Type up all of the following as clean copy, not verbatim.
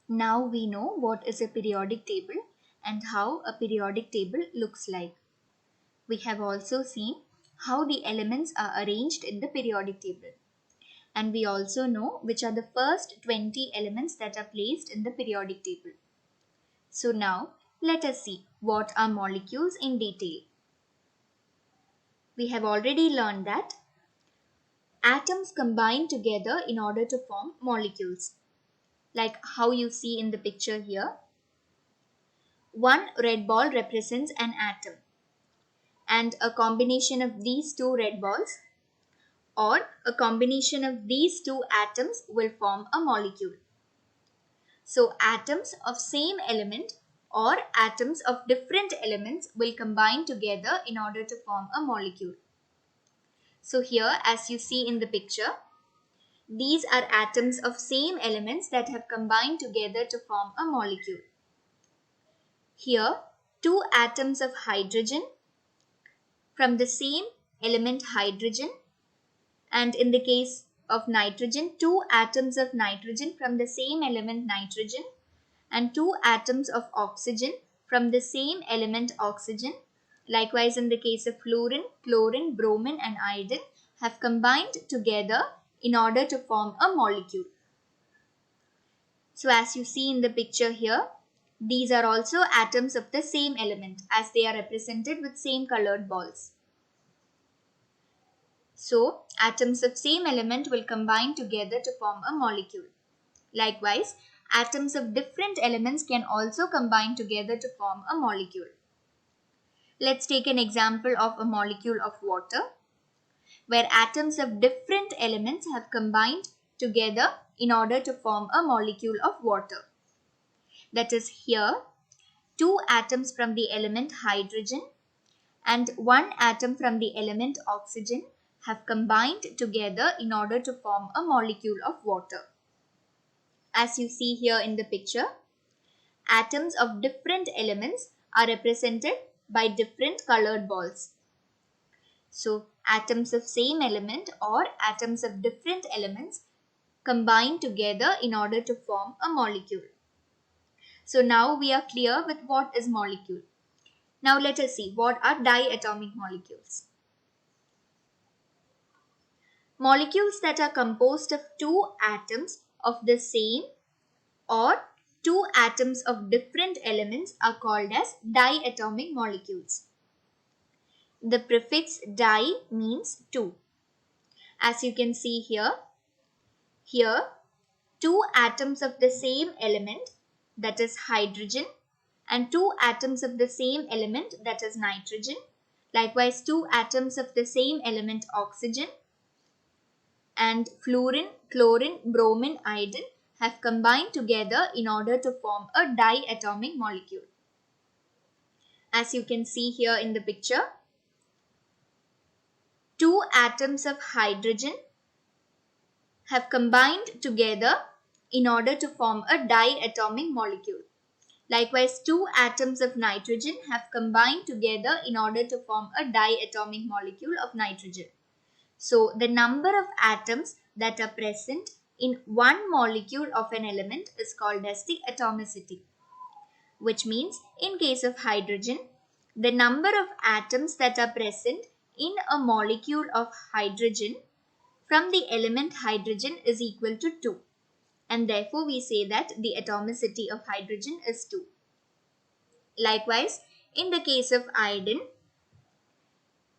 Now we know what is a periodic table and how a periodic table looks like. We have also seen how the elements are arranged in the periodic table. And we also know which are the first 20 elements that are placed in the periodic table. So now let us see what are molecules in detail. We have already learned that atoms combine together in order to form molecules, like how you see in the picture here. One red ball represents an atom, and a combination of these two red balls or a combination of these two atoms will form a molecule. So atoms of same element or atoms of different elements will combine together in order to form a molecule. So here, as you see in the picture, these are atoms of same elements that have combined together to form a molecule. Here, two atoms of hydrogen from the same element hydrogen, and in the case of nitrogen, two atoms of nitrogen from the same element nitrogen, and two atoms of oxygen from the same element oxygen. Likewise, in the case of fluorine, chlorine, bromine and iodine have combined together in order to form a molecule. So as you see in the picture here, these are also atoms of the same element as they are represented with same colored balls. So atoms of same element will combine together to form a molecule. Likewise, atoms of different elements can also combine together to form a molecule. Let's take an example of a molecule of water, where atoms of different elements have combined together in order to form a molecule of water. That is, here, two atoms from the element hydrogen and one atom from the element oxygen have combined together in order to form a molecule of water. As you see here in the picture, atoms of different elements are represented by different colored balls. So atoms of same element or atoms of different elements combine together in order to form a molecule. So now we are clear with what is molecule. Now let us see what are diatomic molecules. Molecules that are composed of two atoms of the same or two atoms of different elements are called as diatomic molecules. The prefix di means two. As you can see here, two atoms of the same element, that is hydrogen, and two atoms of the same element, that is nitrogen. Likewise, two atoms of the same element oxygen and fluorine, chlorine, bromine, iodine have combined together in order to form a diatomic molecule. As you can see here in the picture, two atoms of hydrogen have combined together in order to form a diatomic molecule. Likewise, two atoms of nitrogen have combined together in order to form a diatomic molecule of nitrogen. So, the number of atoms that are present in one molecule of an element is called as the atomicity, which means in case of hydrogen, the number of atoms that are present in a molecule of hydrogen from the element hydrogen is equal to 2, and therefore we say that the atomicity of hydrogen is 2. Likewise, in the case of iodine,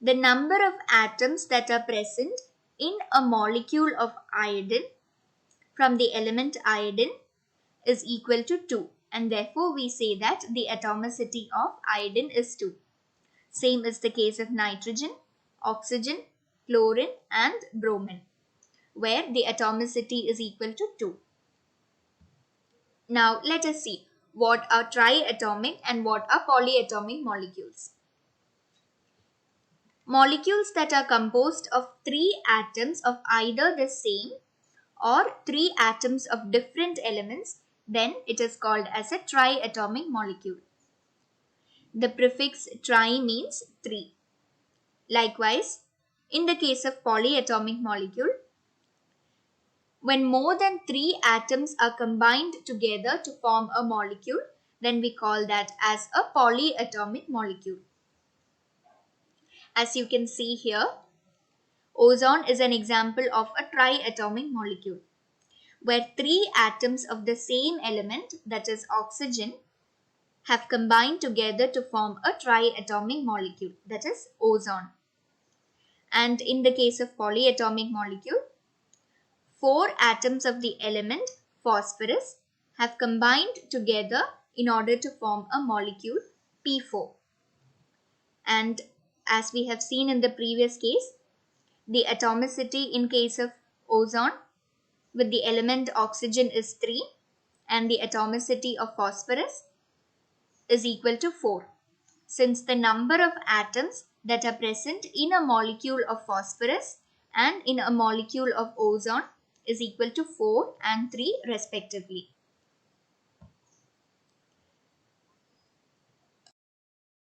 the number of atoms that are present in a molecule of iodine from the element iodine is equal to 2, and therefore we say that the atomicity of iodine is 2. Same is the case of nitrogen, oxygen, chlorine and bromine, where the atomicity is equal to 2. Now let us see what are triatomic and what are polyatomic molecules. Molecules that are composed of three atoms of either the same or three atoms of different elements, then it is called as a triatomic molecule. The prefix tri means 3. Likewise, in the case of polyatomic molecule, When more than 3 atoms are combined together to form a molecule, then we call that as a polyatomic molecule. As you can see here, ozone is an example of a triatomic molecule, where 3 atoms of the same element, that is oxygen, have combined together to form a triatomic molecule, that is ozone. And in the case of polyatomic molecule, 4 atoms of the element phosphorus have combined together in order to form a molecule P4. And as we have seen in the previous case, the atomicity in case of ozone with the element oxygen is 3 and the atomicity of phosphorus is equal to 4. Since the number of atoms that are present in a molecule of phosphorus and in a molecule of ozone is equal to 4 and 3 respectively.